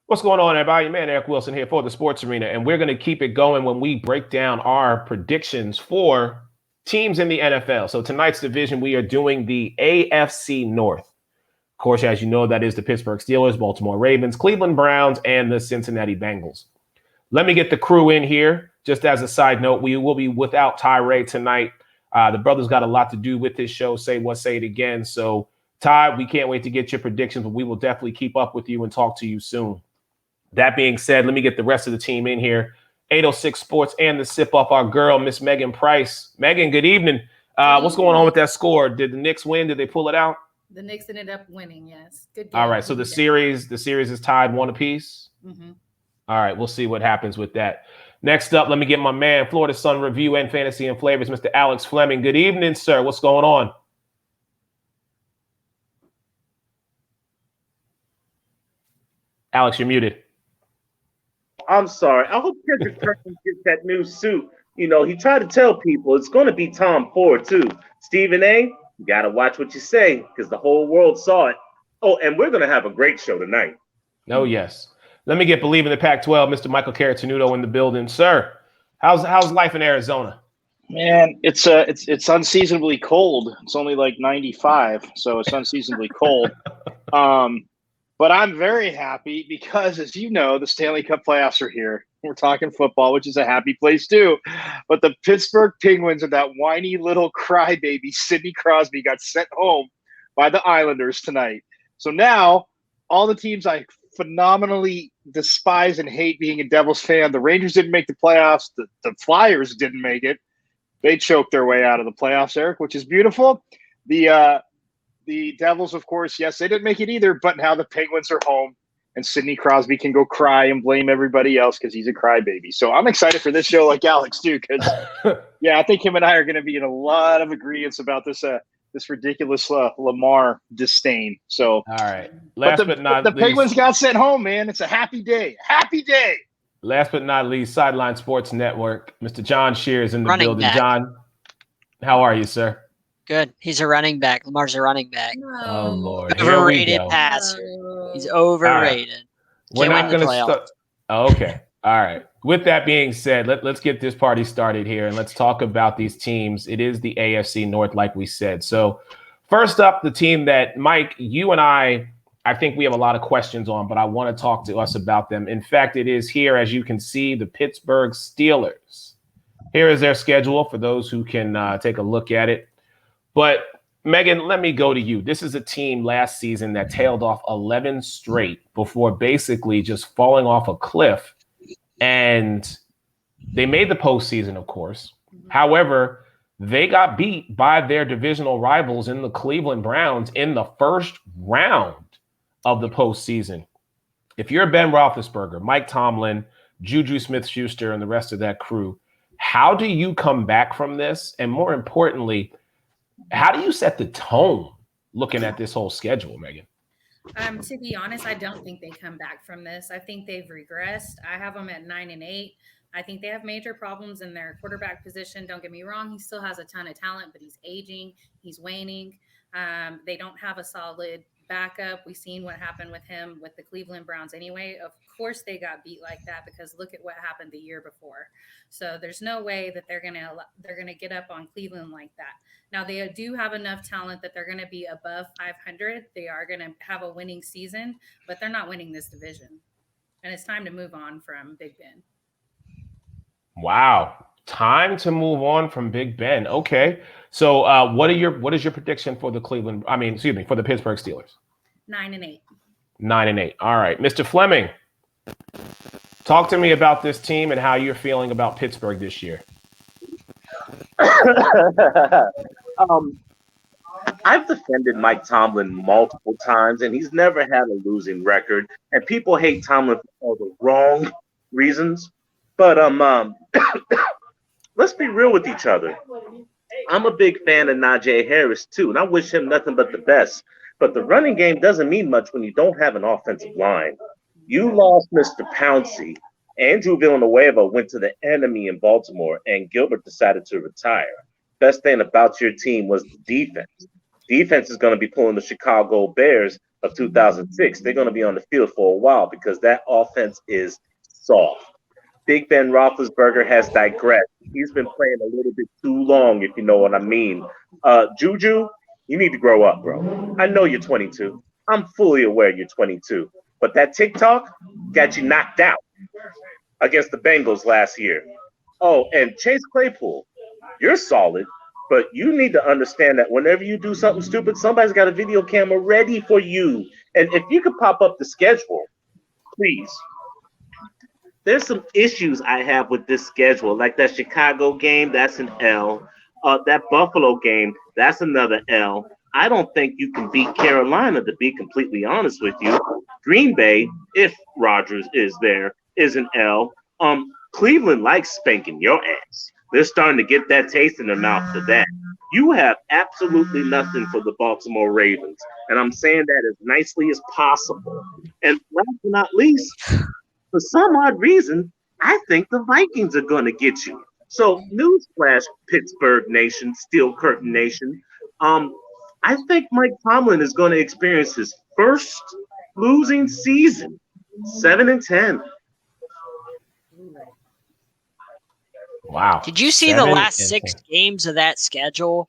What's going on, everybody? Man, Eric Wilson here for the Sports Arena, and we're going to keep it going when we break down our predictions for teams in the NFL. So tonight's division, we are doing the AFC North. Of course, as you know, that is the Pittsburgh Steelers, Baltimore Ravens, Cleveland Browns, and the Cincinnati Bengals. Let me get the crew in here. Just as a side note, we will be without Ty tonight. The brother's got a lot to do with this show. Say what, say it again. So, Ty, we can't wait to get your predictions, but we will definitely keep up with you and talk to you soon. That being said, let me get the rest of the team in here. 806 Sports and the Sip Off, our girl, Miss Megan Price. Megan, good evening. What's going on with that score? Did the Knicks win? Did they pull it out? The Knicks ended up winning, yes. Good game. All right, so the series is tied 1 apiece. Mm-hmm. All right, we'll see what happens with that. Next up, let me get my man, Florida Sun Review and Fantasy and Flavors, Mr. Alex Fleming. Good evening, sir. What's going on? Alex, you're muted. I'm sorry. I hope Kendrick Perkins gets that new suit. You know, he tried to tell people it's going to be Tom Ford, too. Stephen A., you got to watch what you say because the whole world saw it. Oh, and we're going to have a great show tonight. Oh, yes. Let me get Believe in the Pac-12, Mr. Michael Carotenuto in the building. Sir, how's life in Arizona? Man, it's unseasonably cold. It's only like 95, so it's unseasonably cold. But I'm very happy because, as you know, the Stanley Cup playoffs are here. We're talking football, which is a happy place too. But the Pittsburgh Penguins and that whiny little crybaby Sidney Crosby got sent home by the Islanders tonight. So now all the teams I phenomenally despise and hate being a Devils fan, the Rangers didn't make the playoffs. The Flyers didn't make it. They choked their way out of the playoffs, Eric, which is beautiful. The Devils, of course, yes, they didn't make it either, but now the Penguins are home, and Sidney Crosby can go cry and blame everybody else because he's a crybaby. So I'm excited for this show like Alex, too, because, yeah, I think him and I are going to be in a lot of agreements about this ridiculous Lamar disdain. So, all right. The Penguins got sent home, man. It's a happy day. Happy day. Last but not least, Sideline Sports Network, Mr. John Shearer is in the building. Back. John, how are you, sir? Good. He's a running back. Lamar's a running back. No. Oh, Lord. Overrated passer. He's overrated. Right. We're not going to start. Oh, okay. All right. With that being said, let's get this party started here, and let's talk about these teams. It is the AFC North, like we said. So first up, the team that, Mike, you and I think we have a lot of questions on, but I want to talk to us about them. In fact, it is here, as you can see, the Pittsburgh Steelers. Here is their schedule for those who can take a look at it. But, Megan, let me go to you. This is a team last season that tailed off 11 straight before basically just falling off a cliff. And they made the postseason, of course. However, they got beat by their divisional rivals in the Cleveland Browns in the first round of the postseason. If you're Ben Roethlisberger, Mike Tomlin, Juju Smith-Schuster, and the rest of that crew, how do you come back from this? And more importantly, how do you set the tone looking at this whole schedule, Megan? To be honest, I don't think they come back from this. I think they've regressed. I have them at 9-8. I think they have major problems in their quarterback position. Don't get me wrong. He still has a ton of talent, but he's aging. He's waning. They don't have a solid backup. We've seen what happened with him with the Cleveland Browns anyway. Of course they got beat like that because look at what happened the year before. So there's no way that they're gonna get up on Cleveland like that. Now they do have enough talent that they're gonna be above 500. They are gonna have a winning season, but they're not winning this division. And it's time to move on from Big Ben. Wow. Time to move on from Big Ben. Okay. So what is your prediction for the for the Pittsburgh Steelers? 9-8. 9-8. All right. Mr. Fleming, talk to me about this team and how you're feeling about Pittsburgh this year. I've defended Mike Tomlin multiple times, and he's never had a losing record. And people hate Tomlin for all the wrong reasons. But let's be real with each other. I'm a big fan of Najee Harris, too, and I wish him nothing but the best. But the running game doesn't mean much when you don't have an offensive line. You lost Mr. Pouncey. Andrew Villanueva went to the enemy in Baltimore, and Gilbert decided to retire. Best thing about your team was the defense. Defense is going to be pulling the Chicago Bears of 2006. They're going to be on the field for a while because that offense is soft. Big Ben Roethlisberger has digressed. He's been playing a little bit too long, if you know what I mean. Juju, you need to grow up, bro. I know you're 22. I'm fully aware you're 22. But that TikTok got you knocked out against the Bengals last year. Oh, and Chase Claypool, you're solid, but you need to understand that whenever you do something stupid, somebody's got a video camera ready for you. And if you could pop up the schedule, please. There's some issues I have with this schedule, like that Chicago game, that's an L. That Buffalo game, that's another L. I don't think you can beat Carolina, to be completely honest with you. Green Bay, if Rodgers is there, is an L. Cleveland likes spanking your ass. They're starting to get that taste in their mouth for that. You have absolutely nothing for the Baltimore Ravens, and I'm saying that as nicely as possible. And last but not least, for some odd reason, I think the Vikings are going to get you. So, newsflash, Pittsburgh Nation, Steel Curtain Nation. I think Mike Tomlin is going to experience his first losing season, 7-10. Wow. Did you see the last 6 games of that schedule?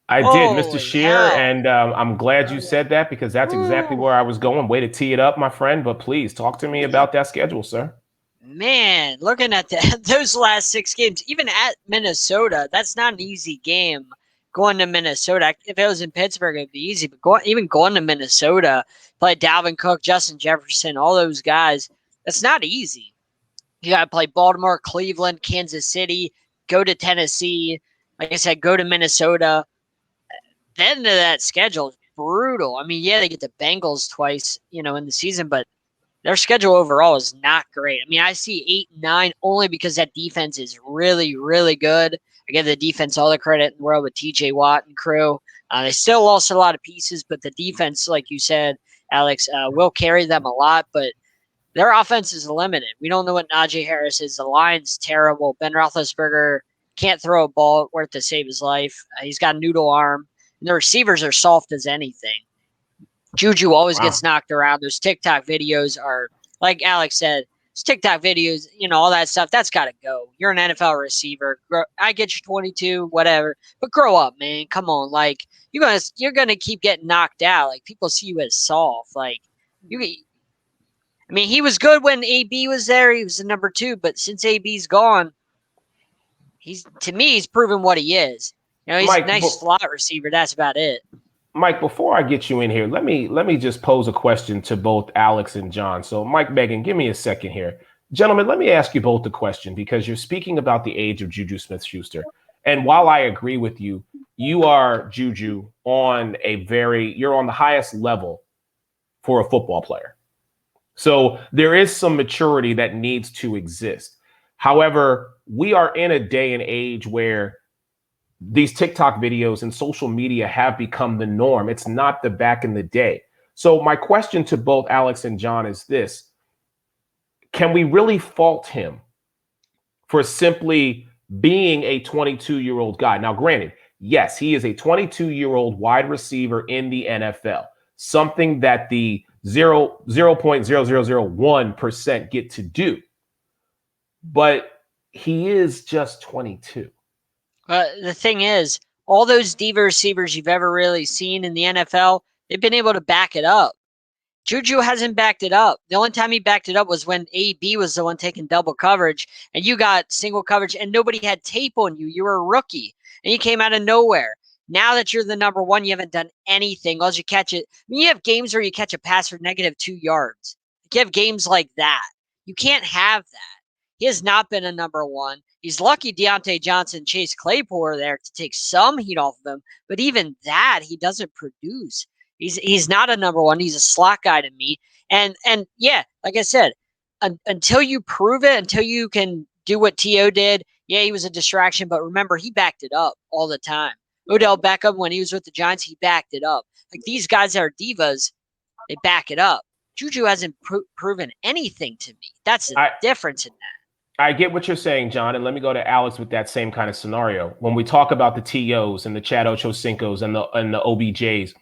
I did, Mr. Shearer, and I'm glad you said that because that's exactly where I was going. Way to tee it up, my friend. But please talk to me about that schedule, sir. Man, looking at those last 6 games, even at Minnesota, that's not an easy game. Going to Minnesota, if it was in Pittsburgh, it'd be easy. But even going to Minnesota, play Dalvin Cook, Justin Jefferson, all those guys, that's not easy. You got to play Baltimore, Cleveland, Kansas City, go to Tennessee. Like I said, go to Minnesota. The end of that schedule is brutal. I mean, yeah, they get the Bengals twice, in the season, but their schedule overall is not great. I mean, I see 8 and 9 only because that defense is really, really good. I give the defense all the credit in the world with TJ Watt and crew. They still lost a lot of pieces, but the defense, like you said, Alex, will carry them a lot, but their offense is limited. We don't know what Najee Harris is. The line's terrible. Ben Roethlisberger can't throw a ball worth to save his life. He's got a noodle arm. And the receivers are soft as anything. Juju always gets knocked around. Those TikTok videos are, like Alex said, those TikTok videos, all that stuff, that's got to go. You're an NFL receiver. I get you 22, whatever. But grow up, man. Come on. Like, you're gonna keep getting knocked out. Like, people see you as soft. Like, he was good when AB was there. He was the number 2. But since AB's gone, he's proven what he is. He's Mike, a nice slot receiver. That's about it. Mike, before I get you in here, let me just pose a question to both Alex and John. So, Mike, Megan, give me a second here. Gentlemen, let me ask you both the question because you're speaking about the age of Juju Smith-Schuster. And while I agree with you, you are, Juju, you're on the highest level for a football player. So there is some maturity that needs to exist. However, we are in a day and age where these TikTok videos and social media have become the norm. It's not the back in the day. So my question to both Alex and John is this. Can we really fault him for simply being a 22-year-old guy? Now, granted, yes, he is a 22-year-old wide receiver in the NFL, something that the 0.0001% get to do. But he is just 22. The thing is, all those diva receivers you've ever really seen in the NFL, they've been able to back it up. Juju hasn't backed it up. The only time he backed it up was when AB was the one taking double coverage, and you got single coverage, and nobody had tape on you. You were a rookie, and you came out of nowhere. Now that you're the number 1, you haven't done anything. All you catch it. You have games where you catch a pass for -2 yards. You have games like that. You can't have that. He has not been a number 1. He's lucky Deontay Johnson, Chase Claypool are there to take some heat off of him, but even that he doesn't produce. He's not a number 1. He's a slot guy to me. And yeah, like I said, until you prove it, until you can do what T.O. did, yeah, he was a distraction, but remember, he backed it up all the time. Odell Beckham, when he was with the Giants, he backed it up. Like, these guys that are divas, they back it up. Juju hasn't proven anything to me. That's the difference in that. I get what you're saying, John, and let me go to Alex with that same kind of scenario. When we talk about the T.O.s and the Chad Ochocinco's and the OBJs,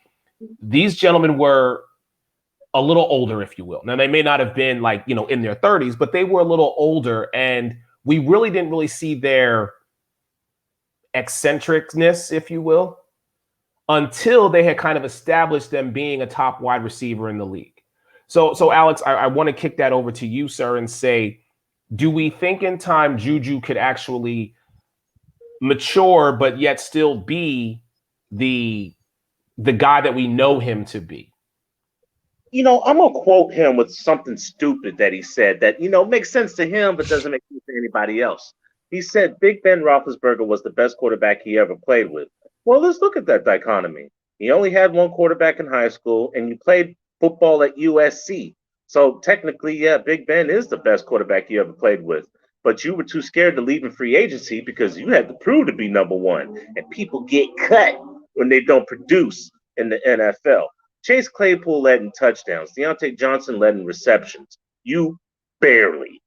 these gentlemen were a little older, if you will. Now, they may not have been like, in their 30s, but they were a little older, and we really didn't really see their eccentricness, if you will, until they had kind of established them being a top wide receiver in the league. So Alex, I want to kick that over to you, sir, and say, do we think in time Juju could actually mature, but yet still be the guy that we know him to be? I'm going to quote him with something stupid that he said that, makes sense to him, but doesn't make sense to anybody else. He said Big Ben Roethlisberger was the best quarterback he ever played with. Well, let's look at that dichotomy. He only had one quarterback in high school, and you played football at USC. So technically, yeah, Big Ben is the best quarterback you ever played with. But you were too scared to leave in free agency because you had to prove to be number one. And people get cut when they don't produce in the NFL. Chase Claypool led in touchdowns. Deontay Johnson led in receptions. You barely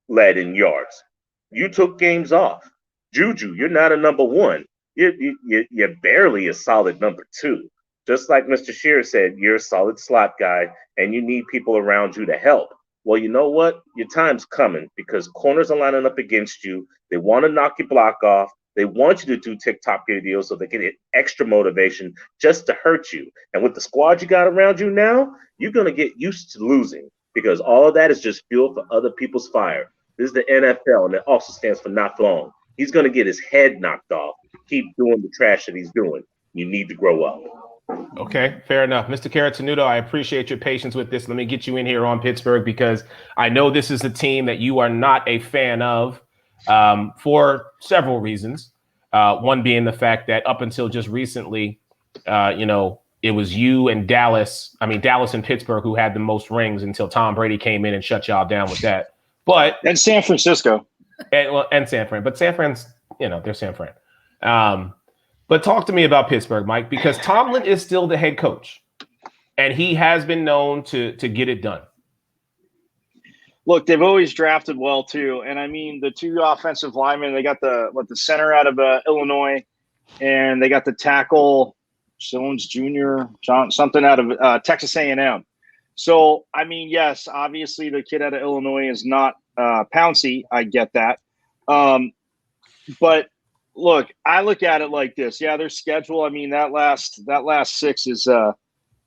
led in yards. You took games off. Juju, you're not a number one. You're barely a solid number two. Just like Mr. Shearer said, you're a solid slot guy, and you need people around you to help. Well, you know what? Your time's coming because corners are lining up against you. They want to knock your block off. They want you to do TikTok videos so they can get extra motivation just to hurt you. And with the squad you got around you now, you're going to get used to losing because all of that is just fuel for other people's fire. This is the NFL, and it also stands for not long. He's going to get his head knocked off. Keep doing the trash that he's doing. You need to grow up. Okay, fair enough. Mr. Carotenuto, I appreciate your patience with this. Let me get you in here on Pittsburgh because I know this is a team that you are not a fan of for several reasons. One being the fact that up until just recently, it was you and Dallas and Pittsburgh who had the most rings until Tom Brady came in and shut y'all down with that. And San Francisco. And San Fran. But San Fran's, they're San Fran. But talk to me about Pittsburgh, Mike, because Tomlin is still the head coach, and he has been known to get it done. Look, they've always drafted well, too. And, I mean, the two offensive linemen, they got the center out of Illinois, and they got the tackle, Jones Jr., something out of Texas A&M. So, I mean, yes, obviously the kid out of Illinois is not Pouncey. I get that. But – look, I look at it like this. Yeah, their schedule. I mean, that last six is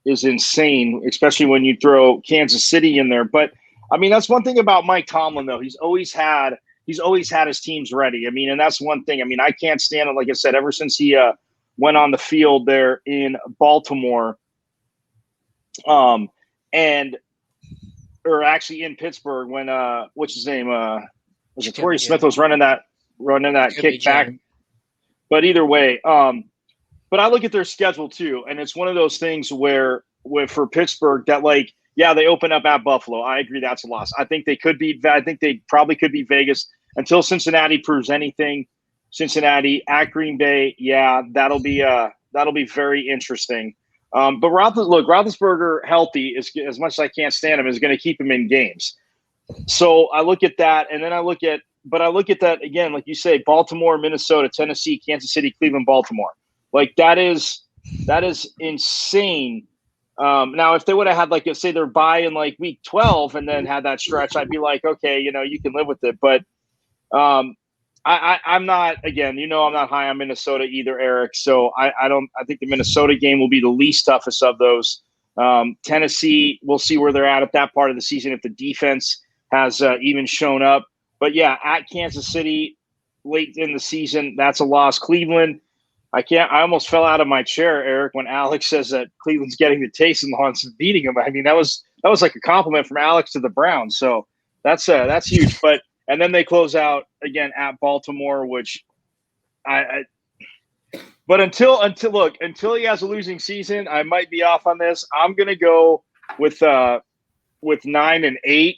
insane, especially when you throw Kansas City in there. But I mean, that's one thing about Mike Tomlin, though. He's always had his teams ready. I mean, and that's one thing. I mean, I can't stand it. Like I said, ever since he went on the field there in Baltimore, or actually in Pittsburgh when what's his name? Was it Torrey Smith was running that kick back? But either way, but I look at their schedule too, and it's one of those things where for Pittsburgh that they open up at Buffalo. I agree that's a loss. I think they probably could be Vegas until Cincinnati proves anything. Cincinnati at Green Bay, yeah, that'll be very interesting. But Roethlisberger healthy as much as I can't stand him is going to keep him in games. So I look at that, and then I look at that again, like you say, Baltimore, Minnesota, Tennessee, Kansas City, Cleveland, Baltimore. Like that is insane. Now, if they would have had say they're bye in week 12 and then had that stretch, I'd be like, okay, you can live with it. But I'm not. Again, I'm not high on Minnesota either, Eric. So I think the Minnesota game will be the least toughest of those. Tennessee, we'll see where they're at that part of the season if the defense has even shown up. But yeah, at Kansas City late in the season, that's a loss. Cleveland, I almost fell out of my chair, Eric, when Alex says that Cleveland's getting the taste and Lawrence is beating them. I mean, that was like a compliment from Alex to the Browns. So that's huge. And then they close out again at Baltimore, which but until he has a losing season, I might be off on this. I'm gonna go with 9-8,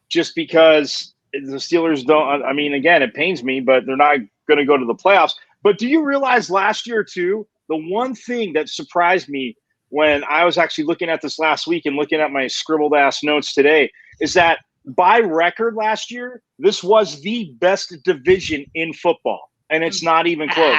just because the Steelers don't. I mean, again, it pains me, but they're not going to go to the playoffs. But do you realize last year too, the one thing that surprised me when I was actually looking at this last week and looking at my scribbled ass notes today is that by record last year, this was the best division in football. And it's not even close.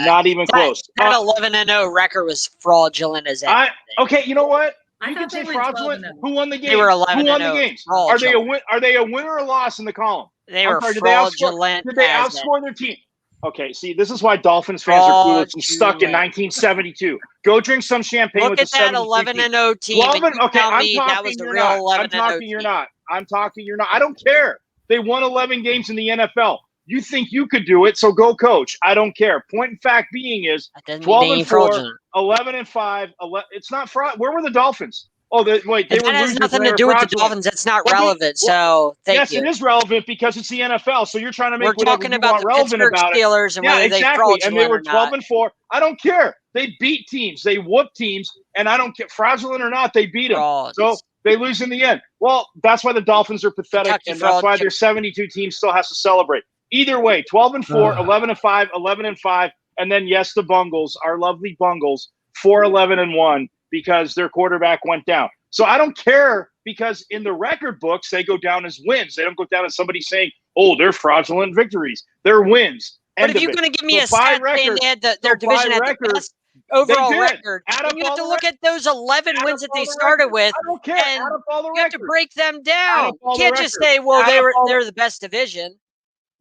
Not even close. That 11-0 record was fraudulent as anything. Okay, you know what? I You can thought they say went 12 fraudulent. and 0. Who won the game? They were 11 Who won and the 0. games? Are they a win? Are they a winner or a loss in the column? They I'm were sorry, fraudulent. Did they outscore their team? Okay, see, this is why Dolphins fans are clueless and stuck in 1972. Go drink some champagne Look with at the that 73 11 and 0 team. 12 and you okay, tell I'm me talking. that was the You're real not. 11 I'm talking. and 0 You're team. not. I'm talking. You're not. I don't care. They won 11 games in the NFL. You think you could do it, so go coach. I don't care. Point in fact being is 12 and 4, 11 and 5. It's not fraud. Where were the Dolphins? Oh, wait, they were that has losers. nothing to do with the Dolphins. That's not relevant. So thank you. Yes, it is relevant because it's the NFL. So you're trying to make We're whatever talking you about want the relevant Pittsburgh about Steelers it. and whether they fraudulent and they were or 12 not. and 4. I don't care. They beat teams. They whoop teams, and I don't care. Fraudulent or not, they beat them. Frauds. So they lose in the end. Well, that's why the Dolphins are pathetic, Kentucky and that's why their 72 team still has to celebrate. Either way, 12 and 4, 11 and 5, 11 and 5, and then yes, the Bungles, our lovely Bungles, 4-11 and 1 because their quarterback went down. So I don't care because in the record books, they go down as wins. They don't go down as somebody saying, oh, they're fraudulent victories. They're wins. But if you're going to give me a stat saying they had their division had the best overall record, then you have to look at those 11 wins that they started with, I don't care. and Add up all the you have to break them down. You can't just say, well, they're the best division.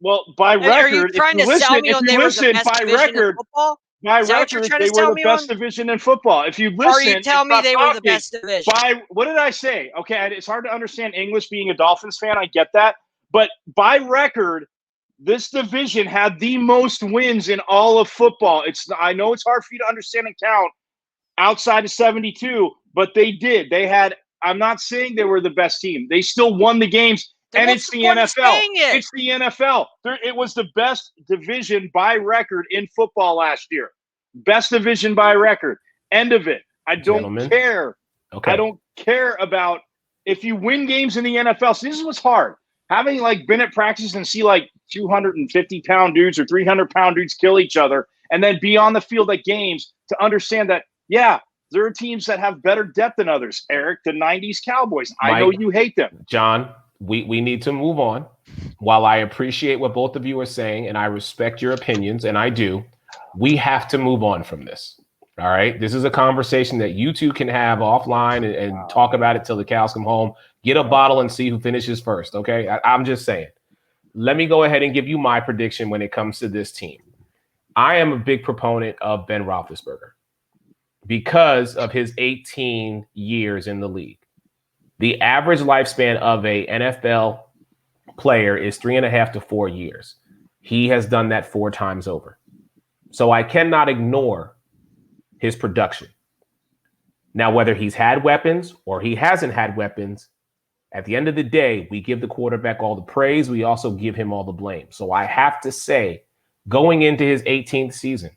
Well, by record, are you trying to sell me on they were the best division in football? By record, they were the best division in football. If you listen, are you telling me they were the best division? What did I say? Okay, it's hard to understand English being a Dolphins fan. I get that. But by record, this division had the most wins in all of football. I know it's hard for you to understand and count outside of 72, but they did. They had, I'm not saying they were the best team. They still won the games. And it's the NFL. It's the NFL. It was the best division by record in football last year. Best division by record. End of it. I don't care. Okay. I don't care about if you win games in the NFL. So this is what's hard. Having been at practice and see 250-pound dudes or 300-pound dudes kill each other and then be on the field at games to understand that, yeah, there are teams that have better depth than others. Eric, the 90s Cowboys. I know you hate them. John, we need to move on. While I appreciate what both of you are saying and I respect your opinions, and I do, we have to move on from this. All right. This is a conversation that you two can have offline and talk about it till the cows come home. Get a bottle and see who finishes first. Okay. I'm just saying. Let me go ahead and give you my prediction when it comes to this team. I am a big proponent of Ben Roethlisberger because of his 18 years in the league. The average lifespan of a NFL player is 3.5 to 4 years. He has done that 4 times over. So I cannot ignore his production. Now, whether he's had weapons or he hasn't had weapons, at the end of the day, we give the quarterback all the praise. We also give him all the blame. So I have to say, going into his 18th season,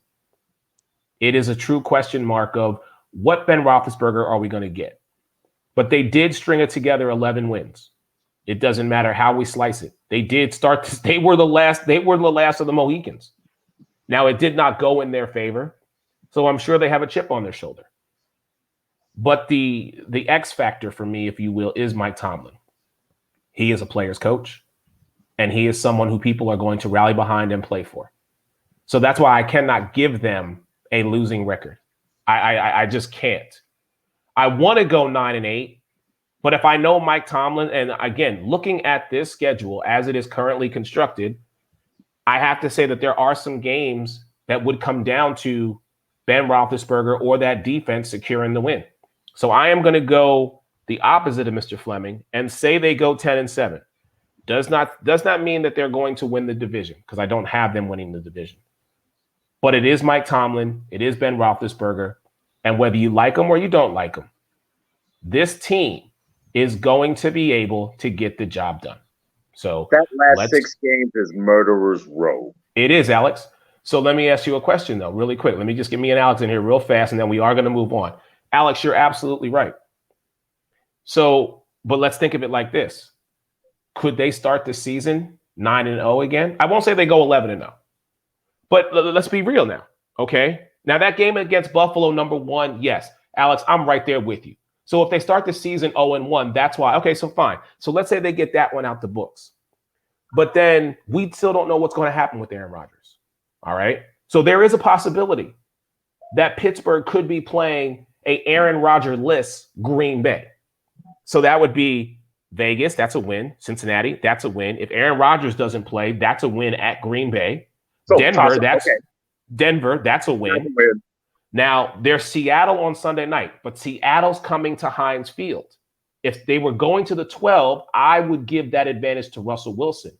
it is a true question mark of what Ben Roethlisberger are we going to get? But they did string it together 11 wins. It doesn't matter how we slice it. They did start. They were the last of the Mohicans. Now, it did not go in their favor. So I'm sure they have a chip on their shoulder. But the X factor for me, if you will, is Mike Tomlin. He is a player's coach, and he is someone who people are going to rally behind and play for. So that's why I cannot give them a losing record. I just can't. I want to go 9-8, but if I know Mike Tomlin, and again, looking at this schedule as it is currently constructed, I have to say that there are some games that would come down to Ben Roethlisberger or that defense securing the win. So I am going to go the opposite of Mr. Fleming and say they go 10-7. Does not mean that they're going to win the division because I don't have them winning the division. But it is Mike Tomlin. It is Ben Roethlisberger. And whether you like them or you don't like them, this team is going to be able to get the job done. So that last 6 games is murderer's row. It is, Alex. So let me ask you a question, though, really quick. Let me just get me and Alex in here real fast, and then we are going to move on. Alex, you're absolutely right. So, but let's think of it like this. Could they start the season 9-0 again? I won't say they go 11-0. But let's be real now, okay? Now, that game against Buffalo, number 1, yes. Alex, I'm right there with you. So if they start the season 0-1, that's why. Okay, so fine. So let's say they get that one out the books. But then we still don't know what's going to happen with Aaron Rodgers. All right? So there is a possibility that Pittsburgh could be playing a Aaron Rodgers-less Green Bay. So that would be Vegas, that's a win. Cincinnati, that's a win. If Aaron Rodgers doesn't play, that's a win at Green Bay. So Denver, that's a win. Now, there's Seattle on Sunday night, but Seattle's coming to Heinz Field. If they were going to the 12, I would give that advantage to Russell Wilson.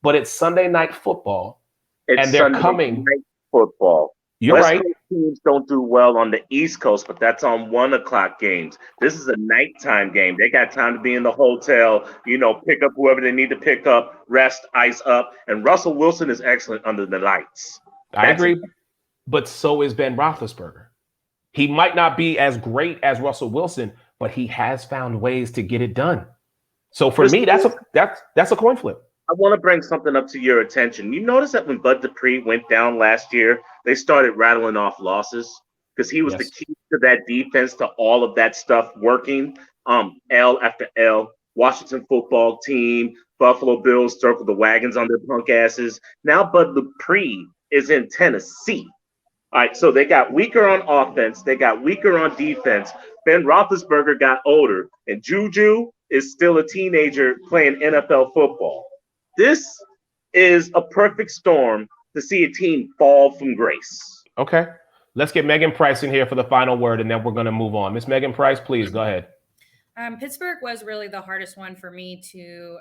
But it's Sunday night football, and they're coming. Night football. You're West right. Coast teams don't do well on the East Coast, but that's on 1 o'clock games. This is a nighttime game. They got time to be in the hotel, pick up whoever they need to pick up, rest, ice up. And Russell Wilson is excellent under the lights. I agree, but so is Ben Roethlisberger. He might not be as great as Russell Wilson, but he has found ways to get it done. So for me, that's a coin flip. I want to bring something up to your attention. You notice that when Bud Dupree went down last year, they started rattling off losses because he was the key to that defense, to all of that stuff working. L after L, Washington football team, Buffalo Bills circled the wagons on their punk asses. Now Bud Dupree is in Tennessee. All right, so they got weaker on offense. They got weaker on defense. Ben Roethlisberger got older, and Juju is still a teenager playing NFL football. This is a perfect storm to see a team fall from grace. Okay. Let's get Megan Price in here for the final word, and then we're going to move on. Miss Megan Price, please go ahead. Pittsburgh was really the hardest one for me to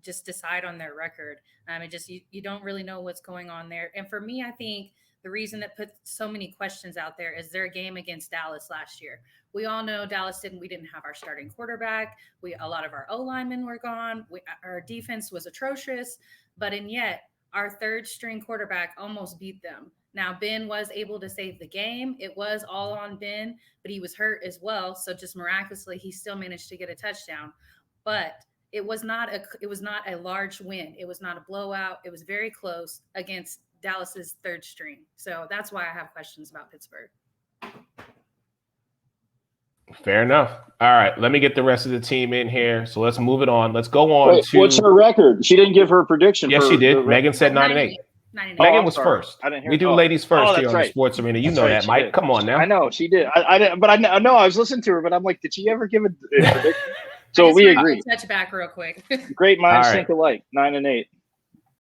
just decide on their record. You don't really know what's going on there. And for me, I think the reason that put so many questions out there is their game against Dallas last year. We all know we didn't have our starting quarterback. A lot of our O-linemen were gone. Our defense was atrocious, and yet our third string quarterback almost beat them. Now, Ben was able to save the game. It was all on Ben, but he was hurt as well. So just miraculously, he still managed to get a touchdown. But it was not a large win. It was not a blowout. It was very close against Dallas's third string. So that's why I have questions about Pittsburgh. Fair enough. All right, let me get the rest of the team in here. So let's move it on. Let's go on to. What's her record? She didn't give her prediction. Yes, she did. Megan said 9-8. Megan was first. We do ladies first here on the Sports Arena. You know that, Mike. Come on now. I know she did. I know I was listening to her, but I'm like, did she ever give a prediction? So we agree. Touch back real quick. Great minds think alike. 9-8.